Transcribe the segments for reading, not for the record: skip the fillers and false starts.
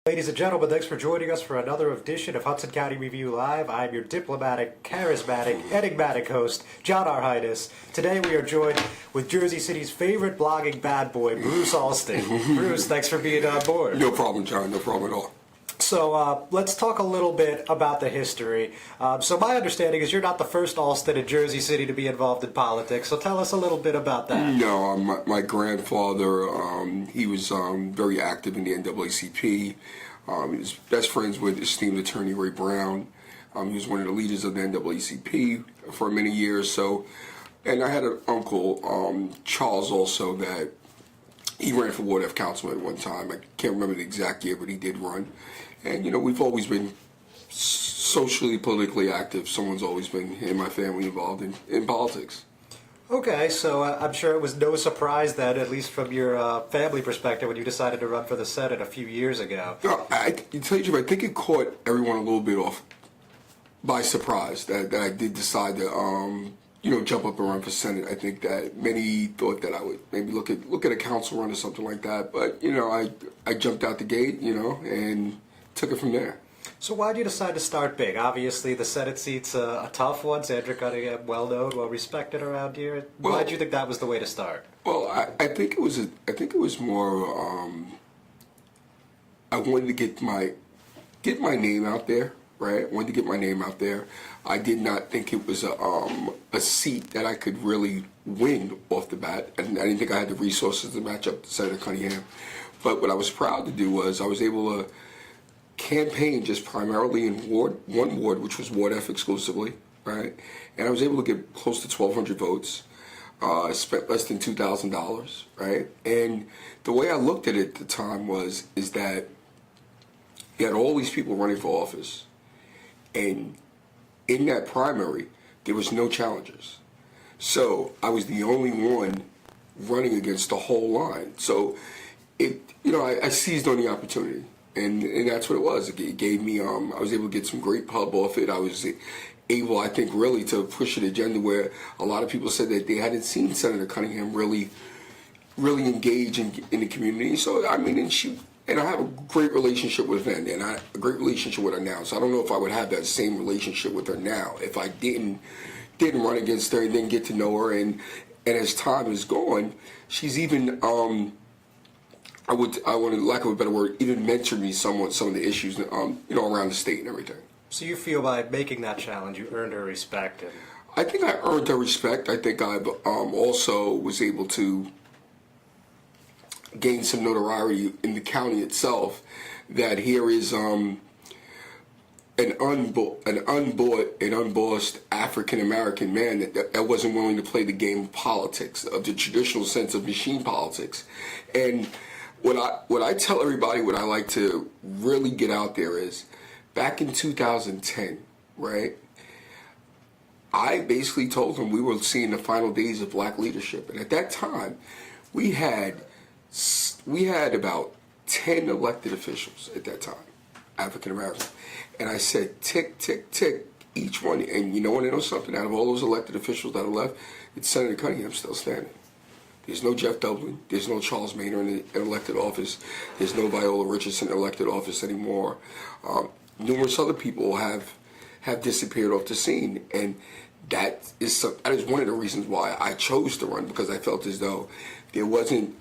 Ladies and gentlemen, thanks for joining us for another edition of Hudson County Review Live. I'm your diplomatic, charismatic, enigmatic host, John R. Hydus. Today we are joined with Jersey City's favorite blogging bad boy, Bruce Alston. Bruce, thanks for being on board. No problem, John. No problem at all. So let's talk a little bit about the history. So my understanding is you're not the first Alston in Jersey City to be involved in politics, so tell us a little bit about that. No, my grandfather, he was very active in the NAACP. He was best friends with esteemed attorney Ray Brown. He was one of the leaders of the NAACP for many years. So, and I had an uncle, Charles, also, that he ran for Ward F councilman at one time. I can't remember the exact year, but he did run. And, you know, we've always been socially, politically active. Someone's always been in my family involved in politics. Okay, so I'm sure it was no surprise then, at least from your family perspective, when you decided to run for the Senate a few years ago. No, to tell you the truth, I think it caught everyone a little bit off by surprise that I did decide to, jump up and run for Senate. I think that many thought that I would maybe look at a council run or something like that. But, I jumped out the gate, and took it from there. So why did you decide to start big? Obviously, the Senate seat's a tough one. Sandra Cunningham, well known, well respected around here. Why did you think that was the way to start? Well, I think it was more. I wanted to get my name out there, right? I wanted to get my name out there. I did not think it was a seat that I could really win off the bat, and I didn't think I had the resources to match up to Senator Cunningham. But what I was proud to do was I was able to campaign just primarily in one ward, which was Ward F exclusively, right? And I was able to get close to 1,200 votes. I spent less than $2,000, right? And the way I looked at it at the time is that you had all these people running for office, and in that primary, there was no challengers. So I was the only one running against the whole line. So I seized on the opportunity. And that's what it was. It gave me, I was able to get some great pub off it. I was able, I think, really to push an agenda where a lot of people said that they hadn't seen Senator Cunningham really engage in the community. So, I mean, and I have a great relationship with her and a great relationship with her now. So I don't know if I would have that same relationship with her now if I didn't run against her and didn't get to know her. And as time has gone, she's even, I want to, lack of a better word, even mentor me somewhat some of the issues, around the state and everything. So you feel by making that challenge, you earned her respect? I think I earned her respect. I think I've also was able to gain some notoriety in the county itself. That here is an unbossed African American man that wasn't willing to play the game of politics, of the traditional sense of machine politics, and what I tell everybody, what I like to really get out there is, back in 2010, right, I basically told them we were seeing the final days of black leadership. And at that time, we had about 10 elected officials at that time, African American. And I said, tick, tick, tick, each one. And you know something? Out of all those elected officials that are left, it's Senator Cunningham still standing. There's no Jeff Dublin. There's no Charles Maynor in elected office. There's no Viola Richardson in elected office anymore. Numerous other people have disappeared off the scene, and that is one of the reasons why I chose to run, because I felt as though there wasn't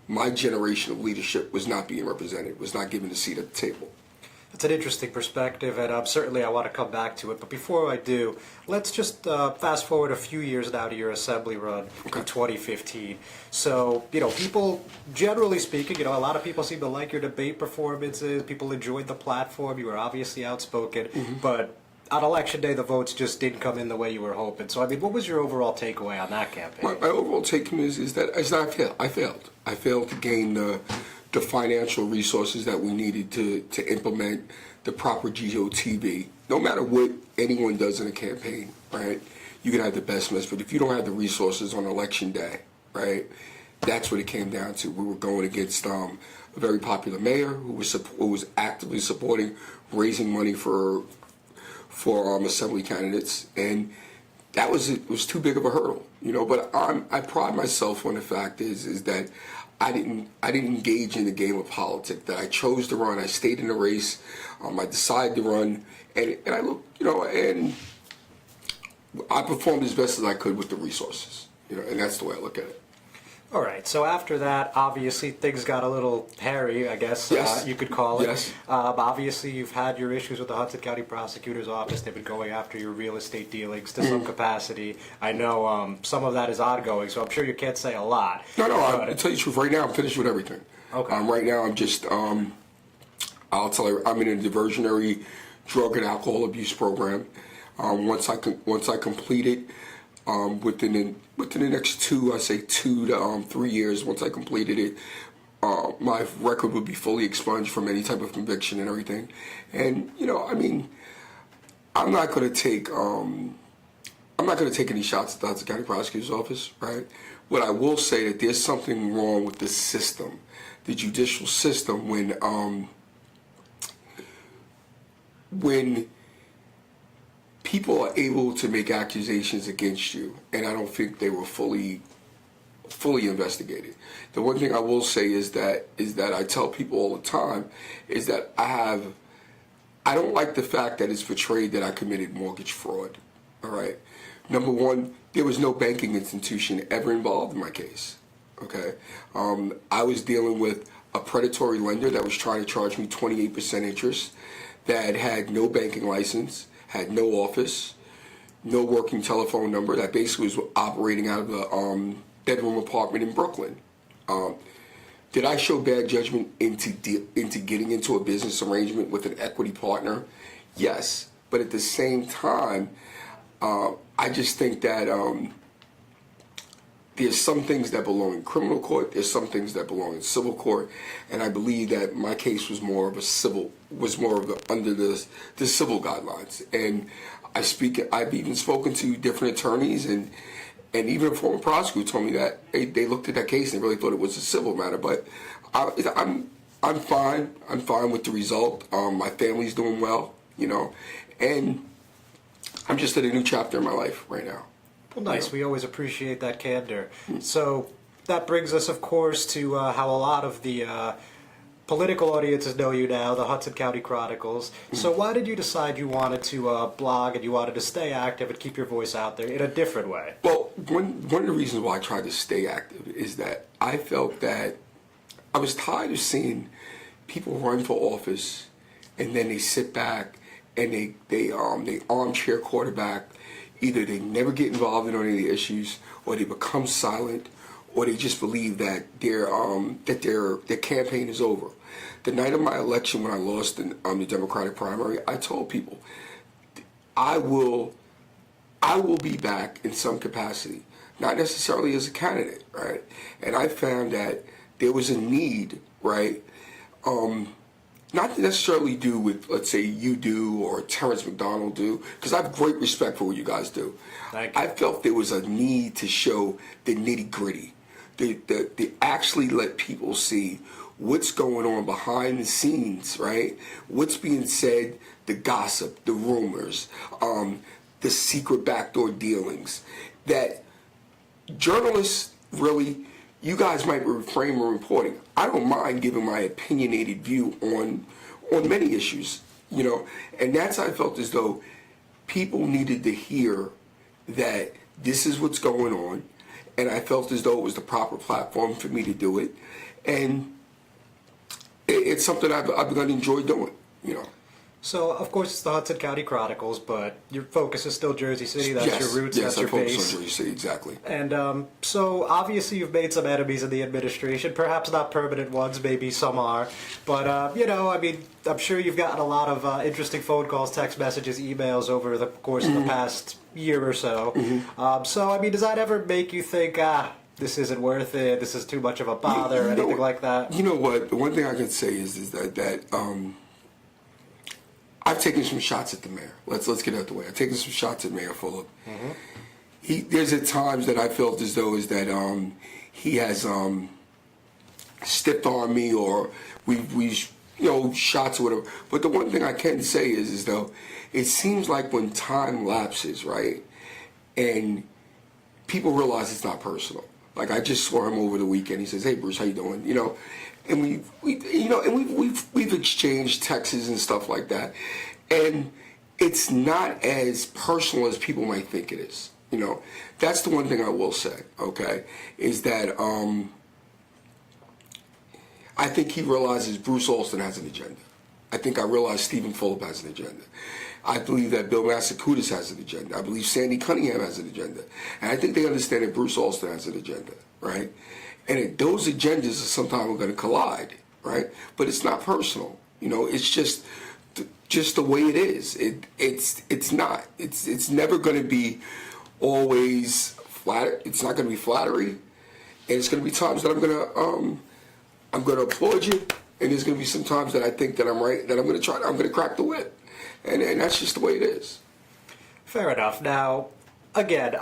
my generation of leadership was not being represented, was not given a seat at the table. It's an interesting perspective, and certainly I want to come back to it. But before I do, let's just fast forward a few years now to your assembly run in 2015. So, people, generally speaking, a lot of people seem to like your debate performances. People enjoyed the platform. You were obviously outspoken. Mm-hmm. But on Election Day, the votes just didn't come in the way you were hoping. So, what was your overall takeaway on that campaign? My overall takeaway is that I failed. I failed to gain the financial resources that we needed to implement the proper GOTV. No matter what anyone does in a campaign, right, you can have the best mess, but if you don't have the resources on Election Day, right, that's what it came down to. We were going against a very popular mayor who was actively supporting raising money for assembly candidates, and it was too big of a hurdle, But I pride myself on the fact is that I didn't engage in the game of politics. That I chose to run. I stayed in the race. I decided to run, and I look, and I performed as best as I could with the resources, and that's the way I look at it. All right. So after that, obviously things got a little hairy, I guess Yes. you could call it. Yes. Obviously, you've had your issues with the Hudson County Prosecutor's Office. They've been going after your real estate dealings to some capacity. I know some of that is ongoing, so I'm sure you can't say a lot. No, I'll tell you the truth. Right now, I'm finished with everything. Okay. Right now, I'm just, I'll tell you, I'm in a diversionary drug and alcohol abuse program. Once I complete it, within the next 2 to 3 years, once I completed it, my record would be fully expunged from any type of conviction and everything. And I'm not going to take any shots at the Hudson County Prosecutor's Office, right? What I will say that there's something wrong with the system, the judicial system, when people are able to make accusations against you, and I don't think they were fully investigated. The one thing I will say is that I tell people all the time is that I don't like the fact that it's portrayed that I committed mortgage fraud. All right. Number one, there was no banking institution ever involved in my case. Okay. I was dealing with a predatory lender that was trying to charge me 28% interest, that had no banking license, had no office, no working telephone number, that basically was operating out of a bedroom apartment in Brooklyn. Did I show bad judgment into getting into a business arrangement with an equity partner? Yes. But at the same time, I just think that there's some things that belong in criminal court, there's some things that belong in civil court, and I believe that my case was more of under the civil guidelines. And I've even spoken to different attorneys, and even a former prosecutor told me that they looked at that case and they really thought it was a civil matter. But I'm fine. I'm fine with the result. My family's doing well, and I'm just at a new chapter in my life right now. Well, nice. We always appreciate that candor. So that brings us, of course, to how a lot of the political audiences know you now, the Hudson County Chronicles. So why did you decide you wanted to blog and you wanted to stay active and keep your voice out there in a different way? Well, one of the reasons why I tried to stay active is that I felt that I was tired of seeing people run for office and then they sit back and they armchair quarterback. Either they never get involved in any of the issues, or they become silent, or they just believe that their campaign is over. The night of my election, when I lost in the Democratic primary, I told people, I will be back in some capacity, not necessarily as a candidate, right? And I found that there was a need, right? Not to necessarily do with, let's say, you do or Terrence McDonald do, because I have great respect for what you guys do. Thank you. I felt there was a need to show the nitty gritty, to actually let people see what's going on behind the scenes, right? What's being said, the gossip, the rumors, the secret backdoor dealings. That journalists really, you guys might refrain from reporting. I don't mind giving my opinionated view on many issues, and that's how I felt as though people needed to hear that this is what's going on, and I felt as though it was the proper platform for me to do it, and it's something I've begun to enjoy doing, So, of course, it's the Hudson County Chronicles, but your focus is still Jersey City. That's your roots, yes, that's your I focus base. on Jersey City, exactly. And so, obviously, you've made some enemies in the administration. Perhaps not permanent ones, maybe some are. But, I'm sure you've gotten a lot of interesting phone calls, text messages, emails over the course of the past year or so. Does that ever make you think, this isn't worth it, this is too much of a bother, anything like that? You know what? The one thing I can say is that I've taken some shots at the mayor. Let's get out the way. I've taken some shots at Mayor Fulop. There's at times that I felt as though he has stepped on me, or we shots or whatever. But the one thing I can say is though it seems like when time lapses, right, and people realize it's not personal. Like I just saw him over the weekend. He says, "Hey Bruce, how you doing?" And we've exchanged texts and stuff like that, and it's not as personal as people might think it is. That's the one thing I will say. Okay, is that I think he realizes Bruce Alston has an agenda. I think I realize Stephen Fulop has an agenda. I believe that Bill Massacutis has an agenda. I believe Sandy Cunningham has an agenda. And I think they understand that Bruce Alston has an agenda, right? And those agendas are sometimes going to collide, right? But it's not personal. It's just the way it is. It's not. It's never going to be always flatter. It's not going to be flattery. And it's going to be times that I'm going to applaud you. And there's going to be some times that I think that I'm right, that I'm going to crack the whip. And that's just the way it is. Fair enough. Now, again,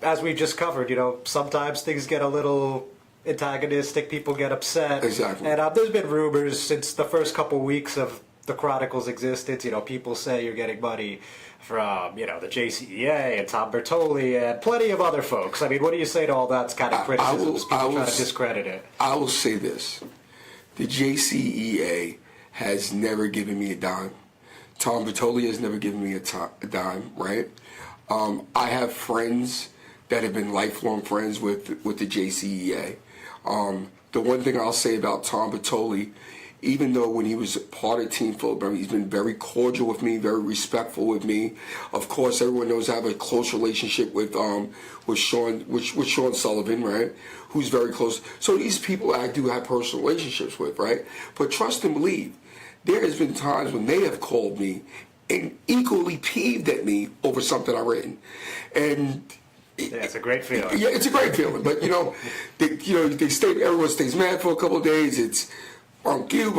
as we just covered, sometimes things get a little antagonistic, people get upset. Exactly. And there's been rumors since the first couple weeks of the Chronicles' existence, people say you're getting money from, the JCEA and Tom Bertoli and plenty of other folks. I mean, what do you say to all that kind of criticism? People trying to discredit it. I will say this. The JCEA has never given me a dime. Tom Bertoli has never given me a dime, right? I have friends that have been lifelong friends with the JCEA. The one thing I'll say about Tom Bertoli, even though when he was part of Team Fulop, he's been very cordial with me, very respectful with me. Of course, everyone knows I have a close relationship with Sean Sullivan, right? Who's very close. So these people I do have personal relationships with, right? But trust and believe, there has been times when they have called me and equally peeved at me over something I've written, and it's a great feeling. Yeah, it's a great feeling. But everyone stays mad for a couple of days. It's bunk you,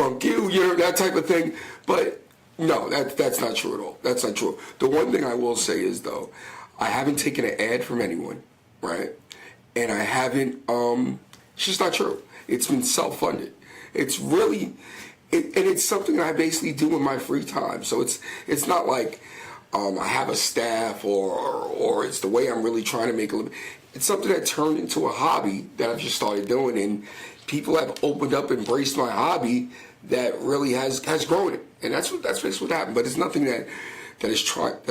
that type of thing. But no, that's not true at all. That's not true. The one thing I will say is though, I haven't taken an ad from anyone, right? And I haven't. It's just not true. It's been self-funded. It's really. And it's something I basically do in my free time. So it's not like I have a staff or it's the way I'm really trying to make a living. It's something that turned into a hobby that I've just started doing, and people have opened up, embraced my hobby that really has grown it. And that's basically what happened. But it's nothing that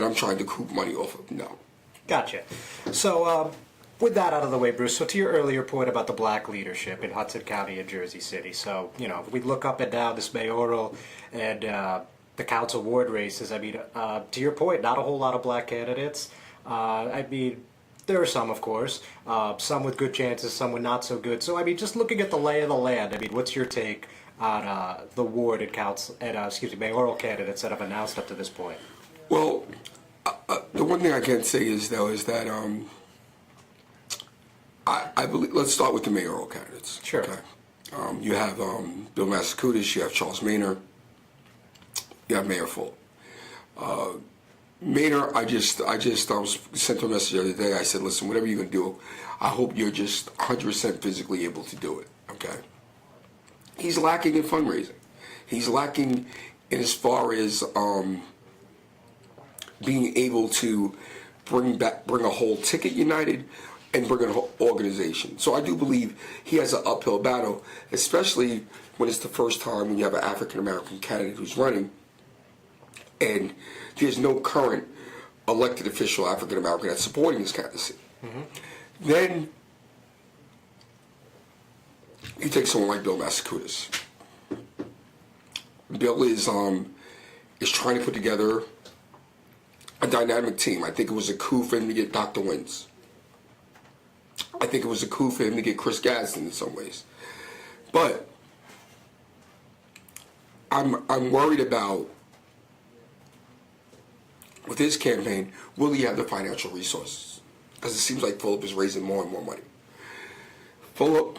I'm trying to coop money off of. No. Gotcha. So with that out of the way, Bruce, so to your earlier point about the black leadership in Hudson County and Jersey City, so, if we look up and down this mayoral and the council ward races, I mean, to your point, not a whole lot of black candidates. I mean, there are some, of course, some with good chances, some with not so good. So, I mean, just looking at the lay of the land, I mean, what's your take on the ward and council and mayoral candidates that have announced up to this point? Well, the one thing I can say is that I believe. Let's start with the mayoral candidates. Sure. Okay. You have Bill Massacutis. You have Charles Maynor. You have Mayor Fulop. Maynor, I was sent a message the other day. I said, listen, whatever you're gonna do, I hope you're just 100% physically able to do it. Okay. He's lacking in fundraising. He's lacking in as far as being able to bring a whole ticket united and bring an organization. So I do believe he has an uphill battle, especially when it's the first time when you have an African American candidate who's running and there's no current elected official African American that's supporting his candidacy. Mm-hmm. Then you take someone like Bill Massacutis. Bill is trying to put together a dynamic team. I think it was a coup for him to get Dr. Wins. I think it was a coup for him to get Chris Gadsden in some ways. But I'm worried about, with his campaign, will he have the financial resources? Because it seems like Fulop is raising more and more money. Fulop,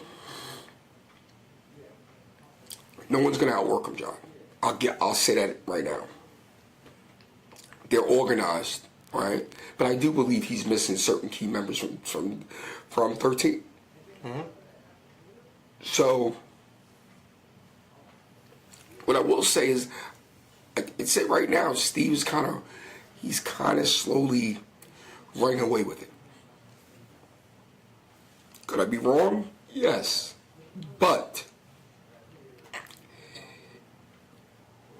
no one's going to outwork him, John. I'll say that right now. They're organized, right? But I do believe he's missing certain key members from 13. Mm-hmm. So what I will say is, it's it right now. Steve's he's kind of slowly running away with it. Could I be wrong? Yes. But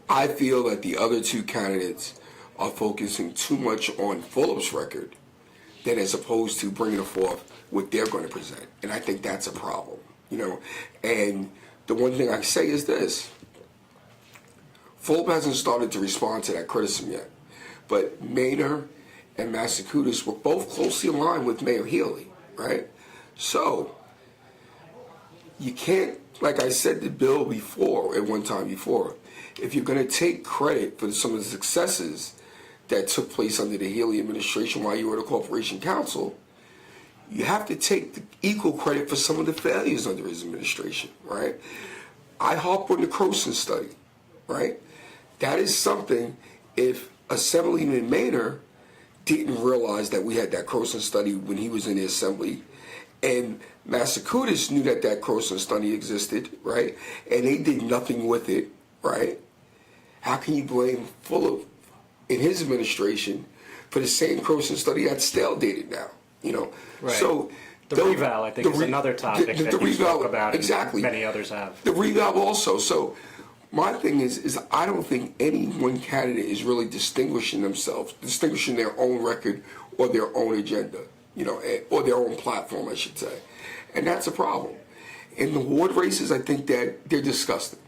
I feel that the other two candidates are focusing too much on Fulop's record than as opposed to bringing forth what they're going to present. And I think that's a problem, And the one thing I can say is this. Fulop hasn't started to respond to that criticism yet. But Maynard and Massachusetts were both closely aligned with Mayor Healy, right? So, you can't, like I said to Bill before, at one time before, if you're going to take credit for some of the successes that took place under the Healy administration while you were the Corporation Counsel, you have to take the equal credit for some of the failures under his administration, right? I harp on the Croson study, right? That is something, if Assemblyman Maynard didn't realize that we had that Croson study when he was in the Assembly, and Massachusetts knew that that Croson study existed, right? And they did nothing with it, right? How can you blame Fulop in his administration for the same Croson study that's stale dated now? Right. So the reval, I think, is another topic that you spoke about, exactly. And many others have. The reval also. So my thing is I don't think any one candidate is really distinguishing their own record or their own agenda, or their own platform, I should say. And that's a problem. In the ward races, I think that they're disgusting.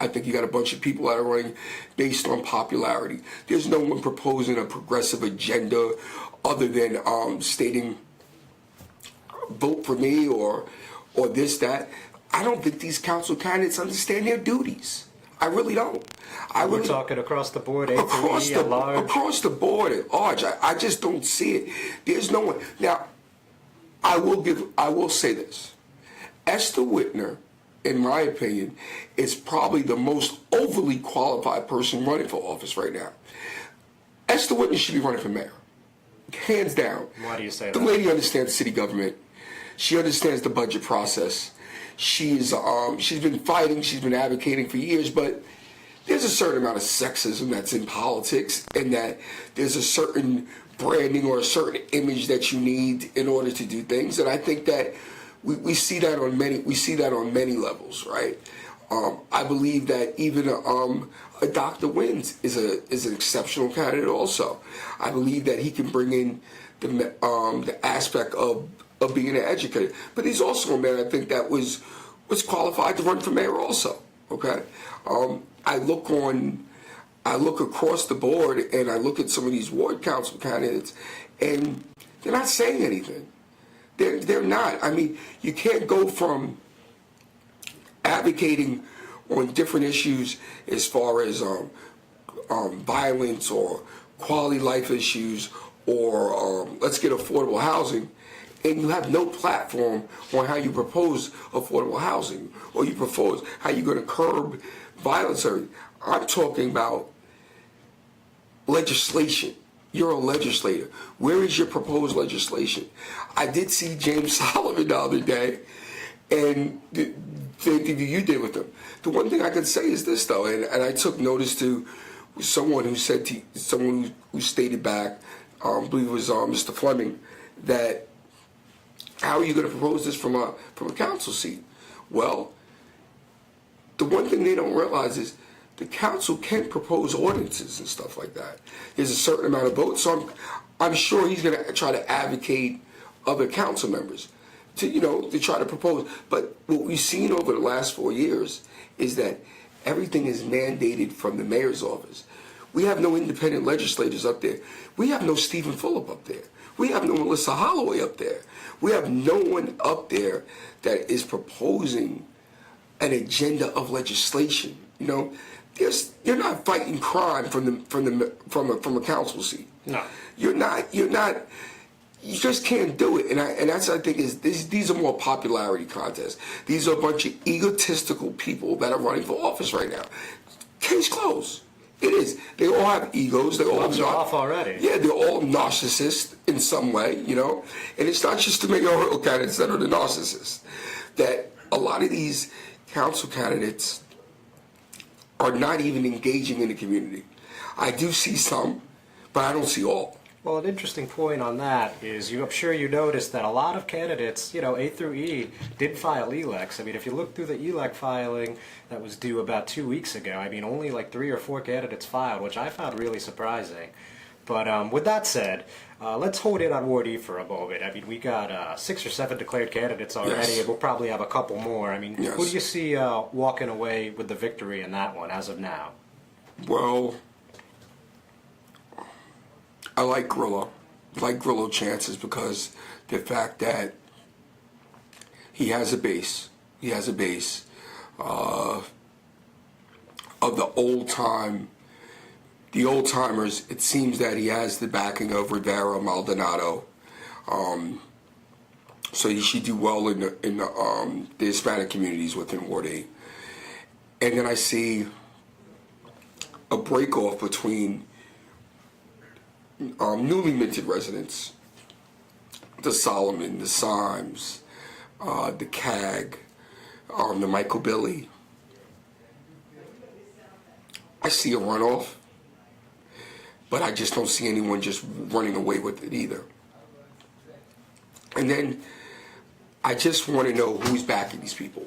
I think you got a bunch of people that are running based on popularity. There's no one proposing a progressive agenda other than stating, vote for me or this, that. I don't think these council candidates understand their duties. I really don't. We're talking across the board, across at large. Across the board at large. I just don't see it. There's no one. Now, I will say this. Esther Whitner, in my opinion, is probably the most overly qualified person running for office right now. Esther Whitner should be running for mayor. Hands down. Why do you say that? The lady understands city government. She understands the budget process. She's been fighting, she's been advocating for years, but there's a certain amount of sexism that's in politics, and that there's a certain branding or a certain image that you need in order to do things. And I think that we see that on many levels, right? I believe that even a Dr. Wins is an exceptional candidate also. I believe that he can bring in the aspect of being an educator. But he's also a man, I think, that was qualified to run for mayor also. Okay? I look across the board and I look at some of these ward council candidates, and they're not saying anything. They're not. I mean, you can't go from advocating on different issues as far as violence or quality life issues or let's get affordable housing, and you have no platform on how you propose affordable housing, or you propose how you're going to curb violence. I'm talking about legislation. You're a legislator. Where is your proposed legislation? I did see James Sullivan the other day, and the interview you did with him. The one thing I can say is this, though, and I took notice to someone who stated back, I believe it was Mr. Fleming, that how are you going to propose this from a council seat? Well, the one thing they don't realize is the council can propose ordinances and stuff like that. There's a certain amount of votes, so I'm sure he's going to try to advocate other council members to try to propose. But what we've seen over the last 4 years is that everything is mandated from the mayor's office. We have no independent legislators up there. We have no Stephen Fulop up there. We have no Melissa Holloway up there. We have no one up there that is proposing an agenda of legislation. You're not fighting crime from a council seat. No, you're not. You just can't do it. And that's, I think, these are more popularity contests. These are a bunch of egotistical people that are running for office right now. Case closed. It is. They all have egos. They're all off already. Yeah, they're all narcissists in some way, And it's not just the mayoral candidates that are the narcissists. That a lot of these council candidates are not even engaging in the community. I do see some, but I don't see all. Well, an interesting point on that is I'm sure you noticed that a lot of candidates, A through E, did file ELECs. I mean, if you look through the ELEC filing that was due about 2 weeks ago, I mean, only like 3 or 4 candidates filed, which I found really surprising. But with that said, let's hold in on Ward E for a moment. I mean, we got 6 or 7 declared candidates already, Yes. and we'll probably have a couple more. I mean, Yes. who do you see walking away with the victory in that one as of now? Well, I like Grillo. I like Grillo chances because the fact that he has a base. He has a base of the old timers. It seems that he has the backing of Rivera, Maldonado. So he should do well in the Hispanic communities within Ward A. And then I see a break off between newly minted residents, the Solomon, the Symes, the CAG, the Michael Billy. I see a runoff, but I just don't see anyone just running away with it either. And then I just want to know who's backing these people.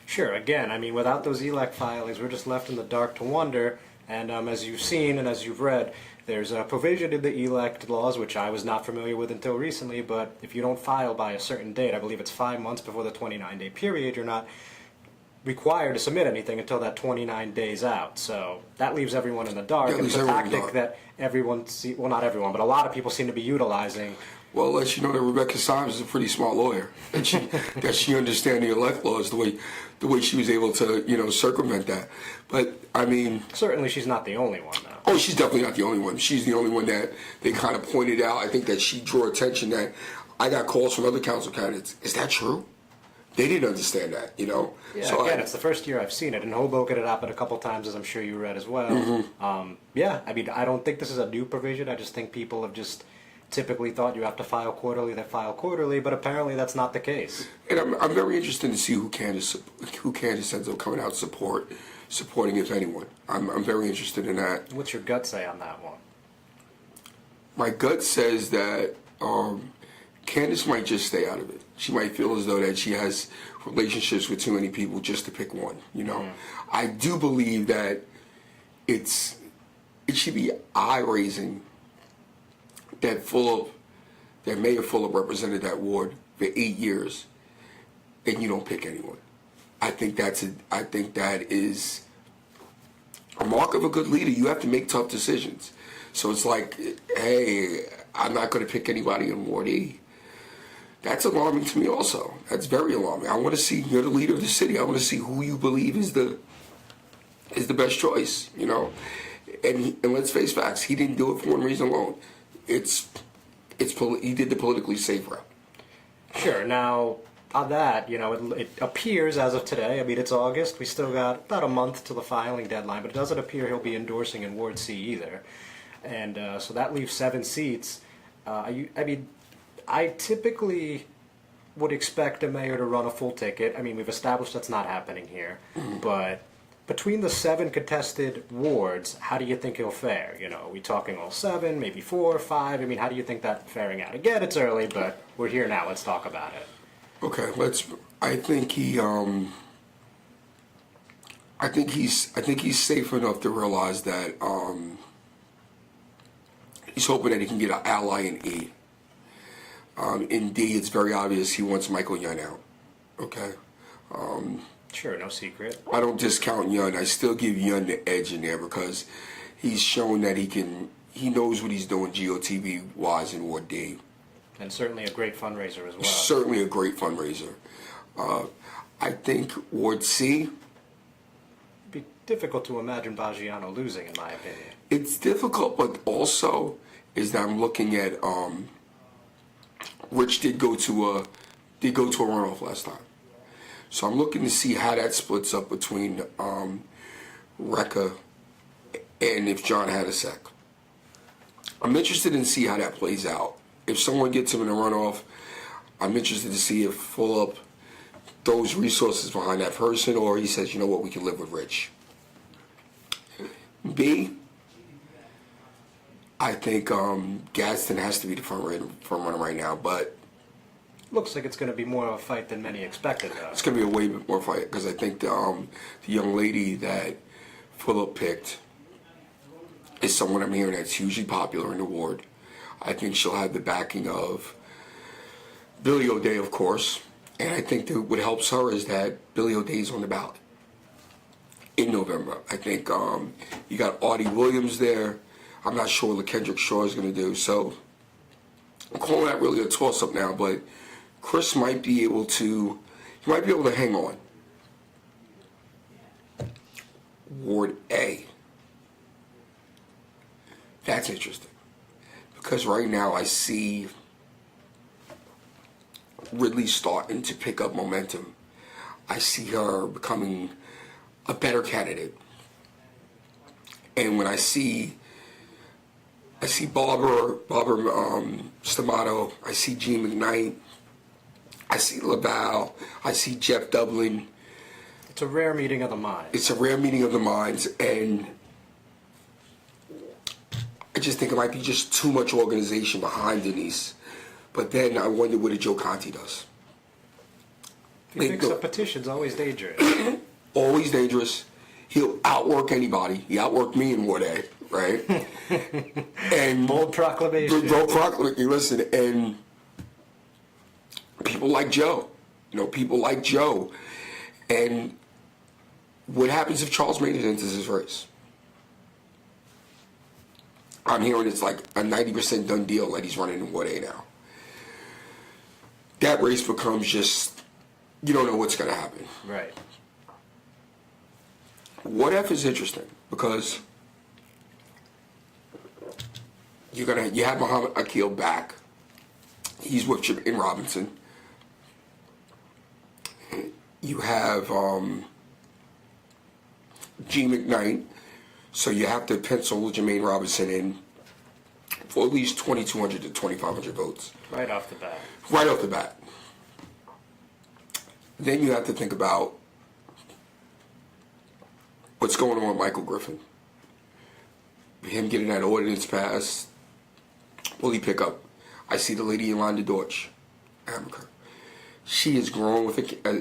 Sure, again, I mean, without those ELEC filings, we're just left in the dark to wonder. And as you've seen and as you've read, there's a provision in the ELEC laws, which I was not familiar with until recently, but if you don't file by a certain date, I believe it's 5 months before the 29-day period, you're not required to submit anything until that 29 days out. So that leaves everyone in the dark. And it's a tactic that well, not everyone, but a lot of people seem to be utilizing. Well, I'll let you know that Rebecca Symes is a pretty smart lawyer, and that she understands the elect laws the way she was able to circumvent that. But I mean, Certainly she's not the only one, though. oh, she's definitely not the only one. She's the only one that they kind of pointed out. I think that she drew attention that I got calls from other council candidates. Is that true? They didn't understand that, Yeah, So again, it's the first year I've seen it. In Hoboken, it happened a couple times, as I'm sure you read as well. Yeah, I mean, I don't think this is a new provision. I just think people have just typically thought you have to file quarterly, they file quarterly, but apparently that's not the case. And I'm very interested to see who candidates ends up coming out supporting, if anyone. I'm very interested in that. What's your gut say on that one? My gut says that Candace might just stay out of it. She might feel as though that she has relationships with too many people just to pick one. I do believe that it should be eye-raising that Mayor Fulop represented that ward for 8 years, and you don't pick anyone. I think that is a mark of a good leader. You have to make tough decisions. So it's like, hey, I'm not going to pick anybody in Ward E. That's alarming to me also. That's very alarming. I want to see, you're the leader of the city. I want to see who you believe is the best choice, And let's face facts, he didn't do it for one reason alone. He did the politically safe route. Sure. Now, on that, it appears as of today, I mean, it's August, we still got about a month to the filing deadline, but it doesn't appear he'll be endorsing in Ward C either. And so that leaves 7 seats. I typically would expect a mayor to run a full ticket. I mean, we've established that's not happening here. But between the 7 contested wards, how do you think he'll fare? Are we talking all 7, maybe 4, 5? I mean, how do you think that faring out? Again, it's early, but we're here now. Let's talk about it. Okay, I think he's safe enough to realize that he's hoping that he can get an ally in E. In D, it's very obvious he wants Michael Young out. Okay. Sure, no secret. I don't discount Young. I still give Young the edge in there because he's shown that he knows what he's doing GOTV wise in Ward D. And certainly a great fundraiser as well. Certainly a great fundraiser. I think Ward C. It'd be difficult to imagine Baggiano losing, in my opinion. It's difficult, but also is that I'm looking at Rich did go to a runoff last time. So I'm looking to see how that splits up between Recca and if John had a sec. I'm interested in see how that plays out. If someone gets him in a runoff, I'm interested to see if Fulop throws resources behind that person or he says, you know what, we can live with Rich. B, I think Gadsden has to be the front runner right now, but Looks like it's going to be more of a fight than many expected, though. it's going to be a way more fight because I think the young lady that Philip picked is someone I'm hearing that's hugely popular in the ward. I think she'll have the backing of Billy O'Day, of course, and I think that what helps her is that Billy O'Day's on the ballot in November. I think you got Audie Williams there. I'm not sure what LaKendrick Shaw is going to do, so I'm calling that really a toss-up now, but Chris might be able to hang on. Ward A. That's interesting. Because right now I see Ridley starting to pick up momentum. I see her becoming a better candidate. And when I see Barbara Stamato, I see Gene McKnight, I see LaValle, I see Jeff Dublin. It's a rare meeting of the minds. It's a rare meeting of the minds, and I just think it might be just too much organization behind Denise. But then I wonder what a Joe Conti does. If he picks up petitions, always dangerous. Always dangerous. He'll outwork anybody. He outworked me in Ward A, right? And Bold proclamation. Listen, and people like Joe. People like Joe. And what happens if Charles Maynard enters his race? I'm hearing it's like a 90% done deal that he's running in Ward A now. That race becomes just, you don't know what's going to happen. Right. What if is interesting because you have Muhammad Akil back. He's with Jermaine Robinson. You have G. McKnight, so you have to pencil Jermaine Robinson in for at least 2,200 to 2,500 votes. Right off the bat. Right off the bat. Then you have to think about what's going on with Michael Griffin. Him getting that ordinance passed. Will he pick up? I see the lady Yolanda Deutsch, Amaker. She is growing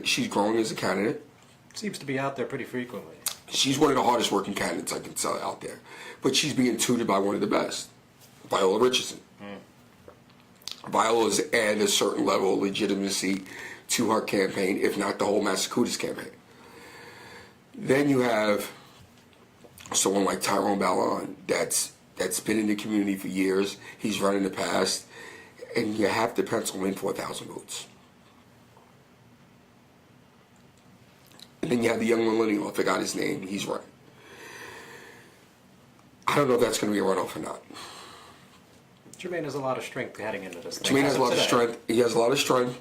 she's growing as a candidate. Seems to be out there pretty frequently. She's one of the hardest working candidates I can sell out there. But she's being tutored by one of the best, Viola Richardson. Viola has added a certain level of legitimacy to her campaign, if not the whole Massachusetts campaign. Then you have someone like Tyrone Ballon that's been in the community for years. He's run in the past, and you have to pencil in 4,000 votes. And then you have the young millennial, I forgot his name, he's running. I don't know if that's going to be a runoff or not. Jermaine has a lot of strength heading into this thing. Jermaine has a lot of strength. He has a lot of strength.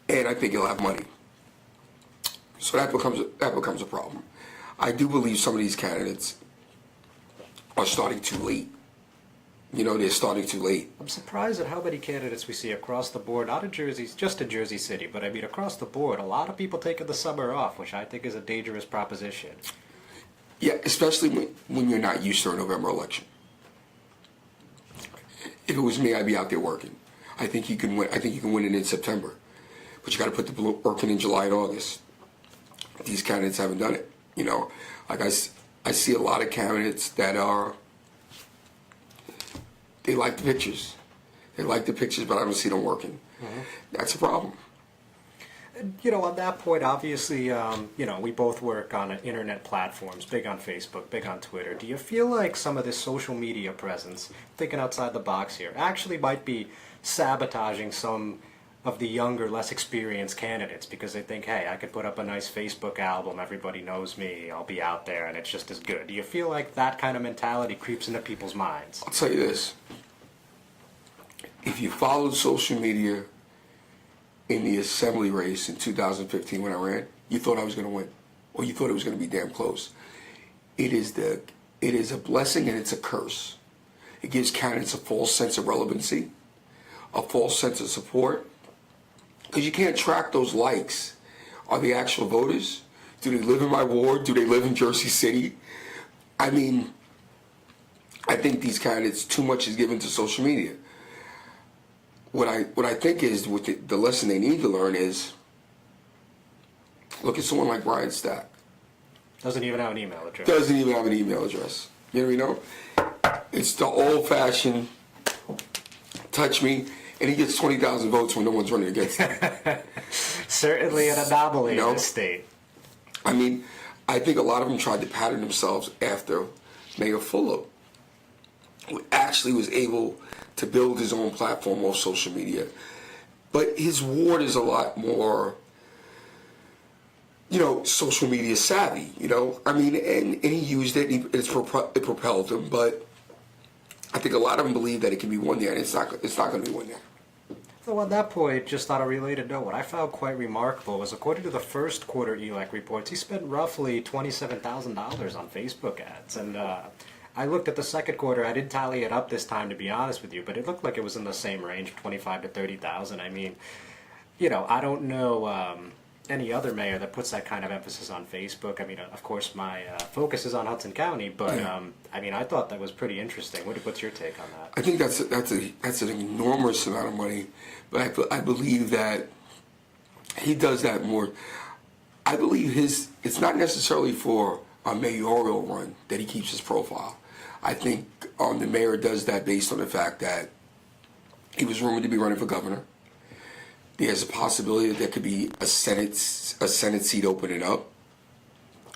And I think he'll have money. So that becomes a problem. I do believe some of these candidates are starting too late. They're starting too late. I'm surprised at how many candidates we see across the board, not in Jersey, just in Jersey City, but I mean across the board. A lot of people taking the summer off, which I think is a dangerous proposition. Yeah, especially when you're not used to a November election. If it was me, I'd be out there working. I think you can win. I think you can win it in September, but you got to put the work in July and August. These candidates haven't done it. Like I see a lot of candidates that are. They like the pictures. They like the pictures, but I don't see them working. Mm-hmm. That's a problem. On that point, obviously, we both work on internet platforms, big on Facebook, big on Twitter. Do you feel like some of this social media presence, thinking outside the box here, actually might be sabotaging some of the younger, less experienced candidates because they think, hey, I could put up a nice Facebook album, everybody knows me, I'll be out there, and it's just as good. Do you feel like that kind of mentality creeps into people's minds? I'll tell you this. If you followed social media in the assembly race in 2015 when I ran, you thought I was going to win, or you thought it was going to be damn close. It is a blessing and it's a curse. It gives candidates a false sense of relevancy, a false sense of support, because you can't track those likes. Are they actual voters? Do they live in my ward? Do they live in Jersey City? I mean, I think these candidates, too much is given to social media. What I think is with the lesson they need to learn is look at someone like Brian Stack. Doesn't even have an email address. Doesn't even have an email address. You know? It's the old-fashioned touch me, and he gets 20,000 votes when no one's running against him. Certainly an anomaly in the state. I mean, I think a lot of them tried to pattern themselves after Mayor Fulop, who actually was able to build his own platform off social media. But his ward is a lot more, social media savvy, I mean, and he used it, and it propelled him, but I think a lot of them believe that it can be won there, and it's not going to be won there. So at that point, just on a related note, what I found quite remarkable was, according to the first quarter ELEC reports, he spent roughly $27,000 on Facebook ads. And I looked at the second quarter. I didn't tally it up this time, to be honest with you, but it looked like it was in the same range, 25 to 30,000. I mean, I don't know any other mayor that puts that kind of emphasis on Facebook. I mean, of course, my focus is on Hudson County, but I mean, I thought that was pretty interesting. What's your take on that? I think that's an enormous amount of money, but I believe that he does that more. I believe it's not necessarily for a mayoral run that he keeps his profile. I think the mayor does that based on the fact that he was rumored to be running for governor. There's a possibility that there could be a Senate seat opening up,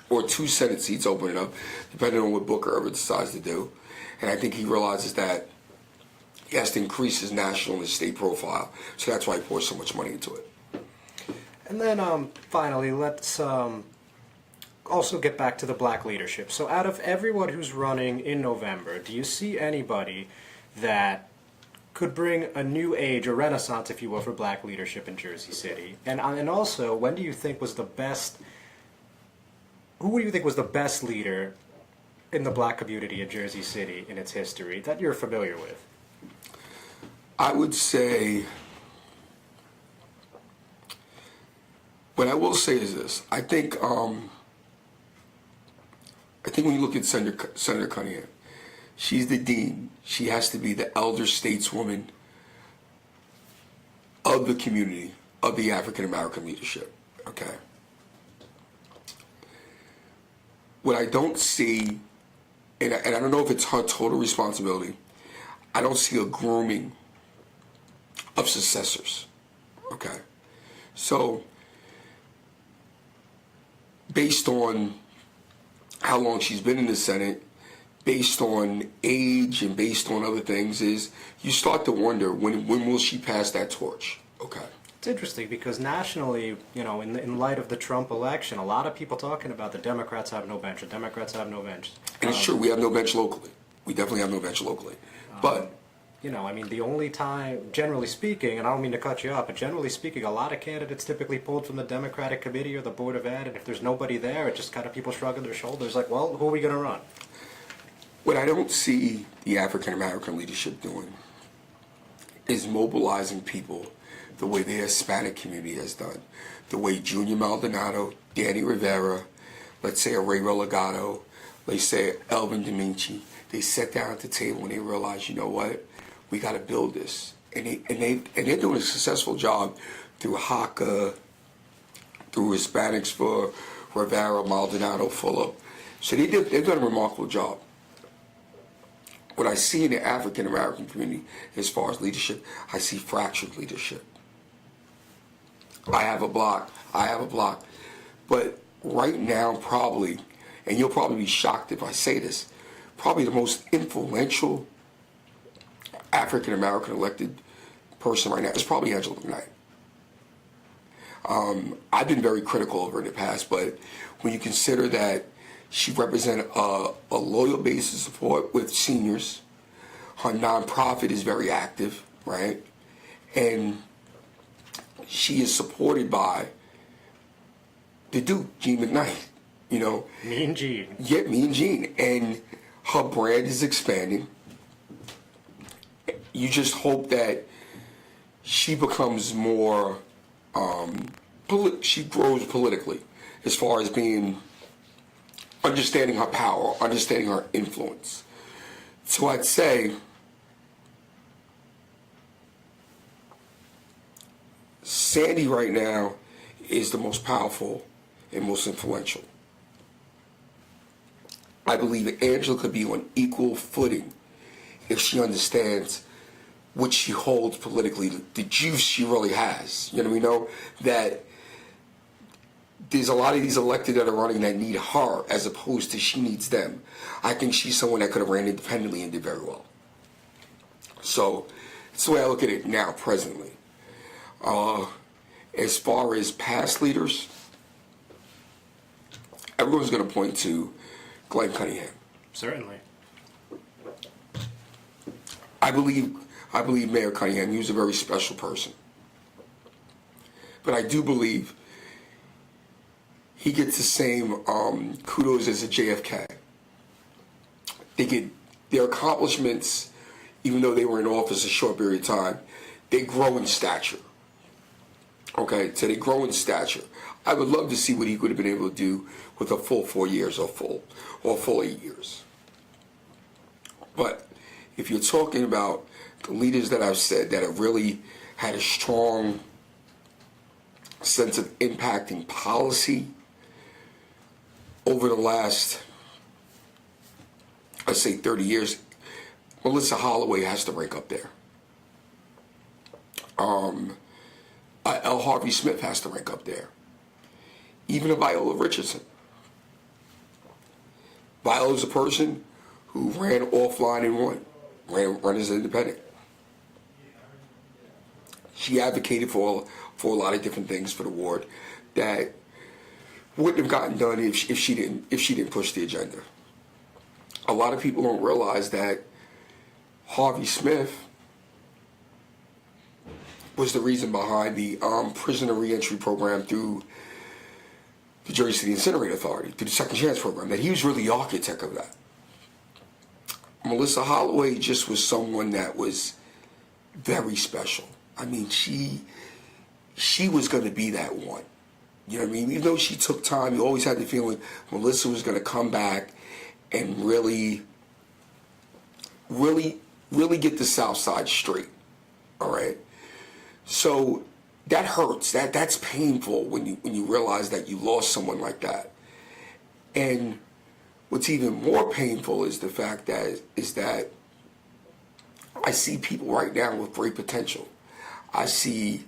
or 2 Senate seats opening up, depending on what Booker ever decides to do. And I think he realizes that he has to increase his national and his state profile. So that's why he pours so much money into it. And then finally, let's also get back to the black leadership. So out of everyone who's running in November, do you see anybody that could bring a new age, a renaissance, if you will, for black leadership in Jersey City? And also, when do you think was the best? Who do you think was the best leader in the black community in Jersey City in its history that you're familiar with? I would say, what I will say is this: I think when you look at Senator Cunningham, she's the dean. She has to be the elder stateswoman of the community, of the African American leadership. Okay. What I don't see, and I don't know if it's her total responsibility, I don't see a grooming of successors. Okay. So, based on how long she's been in the Senate, based on age and based on other things, is you start to wonder when will she pass that torch? Okay. It's interesting because nationally, in light of the Trump election, a lot of people talking about the Democrats have no bench, the Democrats have no bench. And it's true, we have no bench locally. We definitely have no bench locally. But I mean, the only time, generally speaking, and I don't mean to cut you off, but generally speaking, a lot of candidates typically pulled from the Democratic Committee or the Board of Ed, and if there's nobody there, it just kind of people shrugging their shoulders like, well, who are we going to run? What I don't see the African American leadership doing is mobilizing people the way the Hispanic community has done, the way Junior Maldonado, Danny Rivera, let's say a Ray Relegado, let's say Elvin Dominci, they sat down at the table and they realized, you know what, we got to build this, and they're doing a successful job through HACA, through Hispanics for Rivera, Maldonado, Fulop. So they've done a remarkable job. What I see in the African American community as far as leadership, I see fractured leadership. I have a block. But right now, probably, and you'll probably be shocked if I say this, probably the most influential African American elected person right now is probably Angela McKnight. I've been very critical of her in the past, but when you consider that she represented a loyal base of support with seniors, her nonprofit is very active, right? And she is supported by the Duke, Gene McKnight, Mean Gene. Yeah, Mean Gene. And her brand is expanding. You just hope that she becomes more, she grows politically as far as being, understanding her power, understanding her influence. So I'd say Sandy right now is the most powerful and most influential. I believe Angela could be on equal footing if she understands what she holds politically, the juice she really has. You know what I mean? Know that there's a lot of these elected that are running that need her as opposed to she needs them. I think she's someone that could have ran independently and did very well. So that's the way I look at it now, presently. As far as past leaders, everyone's going to point to Glenn Cunningham. Certainly. I believe Mayor Cunningham, he was a very special person. But I do believe he gets the same kudos as a JFK. They get their accomplishments, even though they were in office a short period of time, they grow in stature. Okay, so they grow in stature. I would love to see what he could have been able to do with a full 4 years or full 8 years. But if you're talking about the leaders that I've said that have really had a strong sense of impacting policy over the last, I'd say 30 years, Melissa Holloway has to rank up there. L. Harvey Smith has to rank up there. Even a Viola Richardson. Viola's a person who ran offline and won. Ran as an independent. She advocated for a lot of different things for the ward that wouldn't have gotten done if she didn't push the agenda. A lot of people don't realize that Harvey Smith was the reason behind the prisoner reentry program through the Jersey City Incinerator Authority, through the Second Chance program, that he was really the architect of that. Melissa Holloway just was someone that was very special. I mean, she was going to be that one. You know what I mean? Even though she took time, you always had the feeling Melissa was going to come back and really get the South Side straight. All right? So that hurts. That's painful when you realize that you lost someone like that. And what's even more painful is the fact that I see people right now with great potential. I see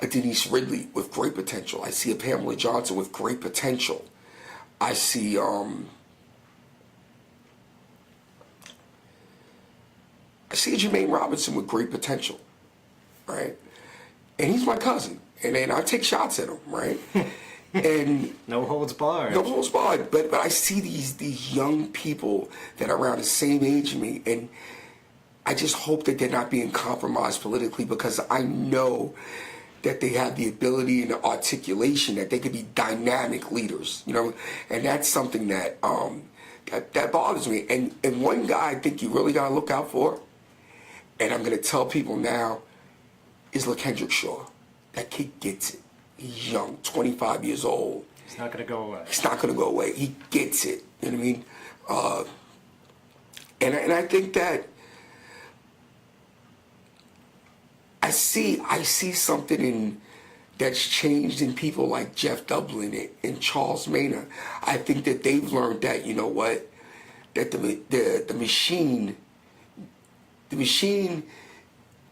a Denise Ridley with great potential. I see a Pamela Johnson with great potential. I see a Jermaine Robinson with great potential, right? And he's my cousin, and I take shots at him, right? And no holds barred. No holds barred. But I see these young people that are around the same age as me, and I just hope that they're not being compromised politically, because I know that they have the ability and the articulation that they could be dynamic leaders, you know, and that's something that that bothers me. And one guy I think you really got to look out for, and I'm going to tell people now, is LaKendrick Shaw. That kid gets it. He's young, 25 years old. He's not going to go away. He's not going to go away. He gets it. You know what I mean? And I think that I see something that's changed in people like Jeff Dublin and Charles Maynard. I think that they've learned that, you know what, that the machine,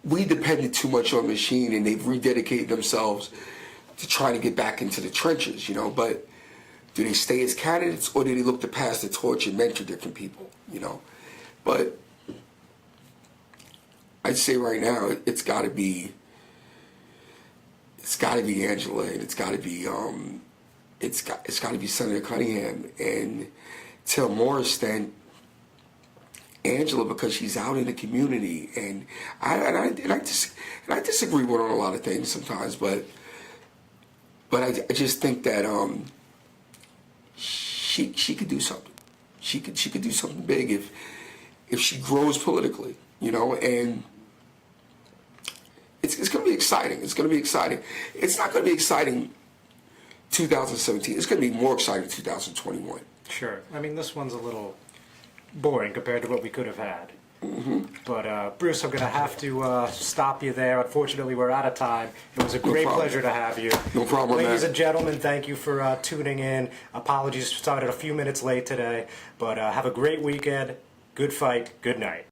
we depended too much on the machine, and they've rededicated themselves to trying to get back into the trenches, you know. But do they stay as candidates, or do they look to pass the torch and mentor different people, you know? But I'd say right now it's got to be Angela, and it's got to be Senator Cunningham, and to a more extent Angela, because she's out in the community, and I disagree with her on a lot of things sometimes, but I just think that she could do something. She could do something big if she grows politically, you know, and it's going to be exciting. It's going to be exciting. It's not going to be exciting 2017. It's going to be more exciting 2021. Sure. I mean, this one's a little boring compared to what we could have had. But Bruce, I'm going to have to stop you there. Unfortunately, we're out of time. It was a great pleasure to have you. No problem, Ladies man. and gentlemen, thank you for tuning in. Apologies, started a few minutes late today, but have a great weekend. Good fight. Good night.